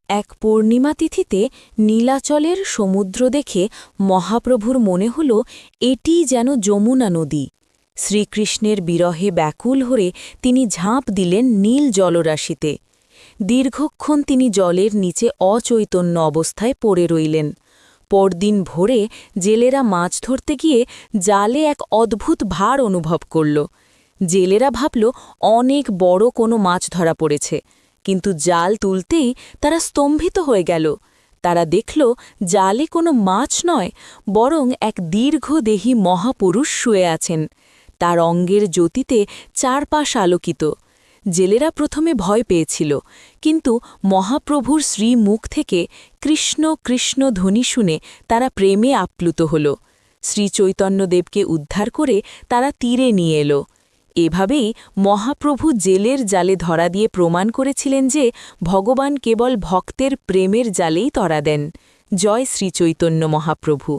এক পূর্ণিমা তিথিতে নীলাচলের সমুদ্র দেখে মহাপ্রভুর মনে হল এটিই যেন যমুনা নদী। শ্রীকৃষ্ণের বিরহে ব্যাকুল হয়ে তিনি ঝাঁপ দিলেন নীল জলরাশিতে। দীর্ঘক্ষণ তিনি জলের নিচে অচৈতন্য অবস্থায় পড়ে রইলেন। পরদিন ভোরে জেলেরা মাছ ধরতে গিয়ে জালে এক অদ্ভুত ভার অনুভব করল। জেলেরা ভাবল অনেক বড় কোনো মাছ ধরা পড়েছে, কিন্তু জাল তুলতেই তারা স্তম্ভিত হয়ে গেল। তারা দেখল জালে কোনো মাছ নয়, বরং এক দীর্ঘদেহী মহাপুরুষ শুয়ে আছেন। তার অঙ্গের জ্যোতিতে চারপাশ আলোকিত। জেলেরা প্রথমে ভয় পেয়েছিল, কিন্তু মহাপ্রভুর শ্রীমুখ থেকে কৃষ্ণ কৃষ্ণ ধ্বনি শুনে তারা প্রেমে আপ্লুত হল। শ্রীচৈতন্যদেবকে উদ্ধার করে তারা তীরে নিয়ে এলো। এভাবেই মহাপ্রভু জেলের জালে ধরা দিয়ে প্রমাণ করেছিলেন যে ভগবান কেবল ভক্তের প্রেমের জালেই ধরা দেন। জয় শ্রীচৈতন্য মহাপ্রভু।